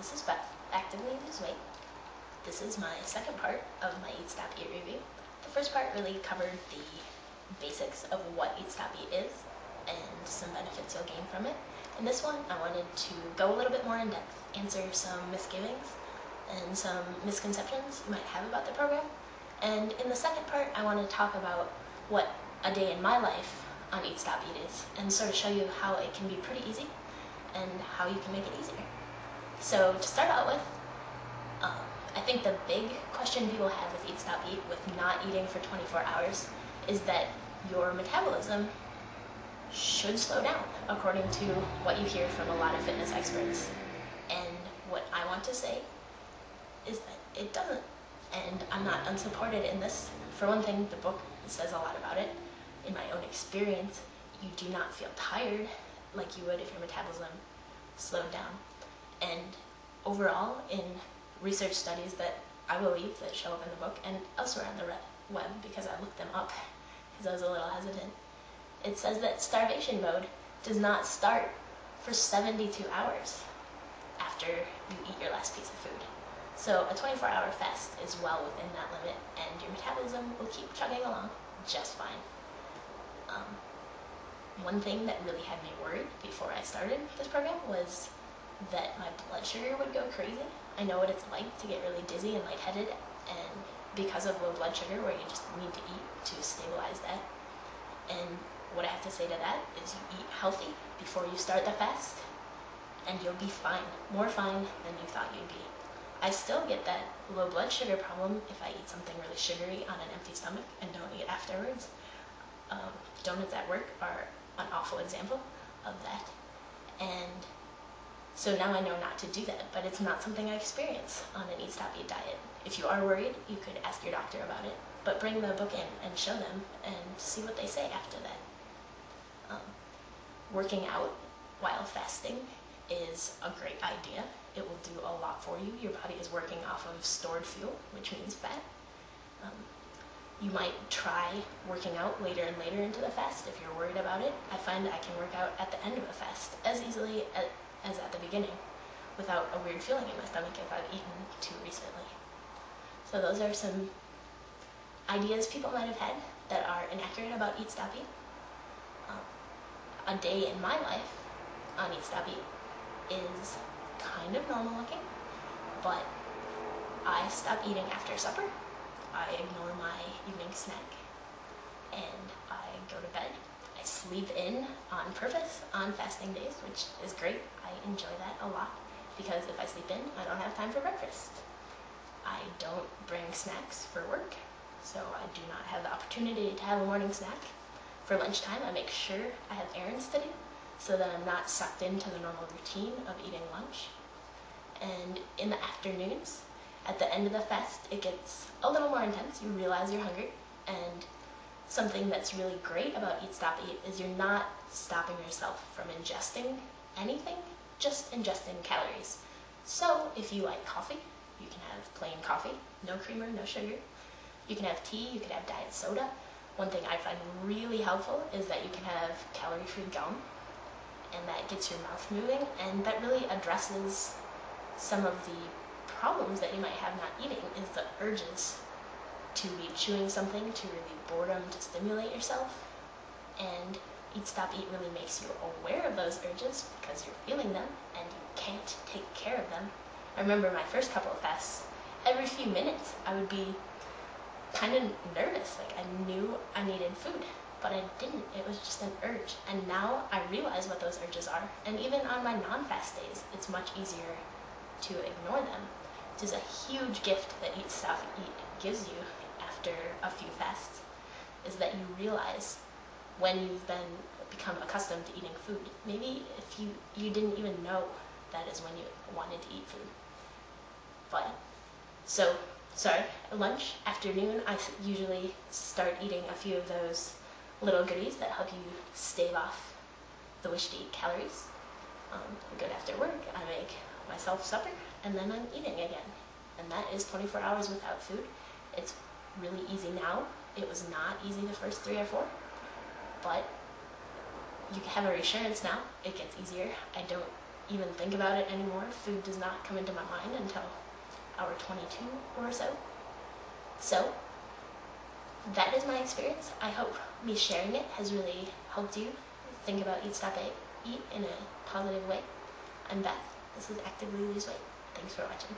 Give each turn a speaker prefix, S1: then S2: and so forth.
S1: This is Beth, actively lose weight. This is my second part of my Eat Stop Eat review. The first part really covered the basics of what Eat Stop Eat is and some benefits you'll gain from it. In this one, I wanted to go a little bit more in depth, answer some misgivings and some misconceptions you might have about the program. And in the second part, I want to talk about what a day in my life on Eat Stop Eat is and sort of show you how it can be pretty easy and how you can make it easier. So to start out with, I think the big question people have with Eat Stop Eat, with not eating for 24 hours, is that your metabolism should slow down, according to what you hear from a lot of fitness experts. And what I want to say is that it doesn't. And I'm not unsupported in this. For one thing, the book says a lot about it. In my own experience, you do not feel tired like you would if your metabolism slowed down. And overall, in research studies that I believe that show up in the book and elsewhere on the web, because I looked them up because I was a little hesitant, it says that starvation mode does not start for 72 hours after you eat your last piece of food. So a 24-hour fast is well within that limit, and your metabolism will keep chugging along just fine. One thing that really had me worried before I started this program was that my blood sugar would go crazy. I know what it's like to get really dizzy and lightheaded, and because of low blood sugar, where you just need to eat to stabilize that. And what I have to say to that is you eat healthy before you start the fast, and you'll be fine, more fine than you thought you'd be. I still get that low blood sugar problem if I eat something really sugary on an empty stomach and don't eat afterwards. Donuts at work are an awful example of that. And so now I know not to do that, but it's not something I experience on an Eat Stop Eat diet. If you are worried, you could ask your doctor about it, but bring the book in and show them and see what they say after that. Working out while fasting is a great idea. It will do a lot for you. Your body is working off of stored fuel, which means fat. You might try working out later and later into the fast if you're worried about it. I find I can work out at the end of a fast as easily as at the beginning without a weird feeling in my stomach if I've eaten too recently. So those are some ideas people might have had that are inaccurate about Eat Stop Eat. A day in my life on Eat Stop Eat is kind of normal looking, but I stop eating after supper. I ignore my evening snack, and I go to bed. I sleep in on purpose on fasting days, which is great. I enjoy that a lot, because if I sleep in, I don't have time for breakfast. I don't bring snacks for work, so I do not have the opportunity to have a morning snack. For lunchtime, I make sure I have errands to do, so that I'm not sucked into the normal routine of eating lunch. And in the afternoons, at the end of the fast, it gets a little more intense. You realize you're hungry, and something that's really great about Eat Stop Eat is you're not stopping yourself from ingesting anything, just ingesting calories. So if you like coffee, you can have plain coffee, no creamer, no sugar. You can have tea, you can have diet soda. One thing I find really helpful is that you can have calorie-free gum, and that gets your mouth moving, and that really addresses some of the problems that you might have not eating, is the urges to be chewing something, to really boredom, to stimulate yourself. And Eat Stop Eat really makes you aware of those urges because you're feeling them and you can't take care of them. I remember my first couple of fasts, every few minutes I would be kind of nervous, like I knew I needed food, but I didn't. It was just an urge. And now I realize what those urges are. And even on my non-fast days, it's much easier to ignore them. It is a huge gift that Eat Stop Eat gives you after a few fasts, is that you realize when you've become accustomed to eating food. Maybe if you didn't even know that is when you wanted to eat food. But, lunch, afternoon, I usually start eating a few of those little goodies that help you stave off the wish to eat calories. Good after work, I make myself supper, and then I'm eating again. And that is 24 hours without food. It's really easy now. It was not easy the first 3 or 4, but you have a reassurance now. It gets easier. I don't even think about it anymore. Food does not come into my mind until hour 22 or so. So that is my experience. I hope me sharing it has really helped you think about Eat Stop Eat in a positive way. I'm Beth. This is Actively Lose Weight. Thanks for watching.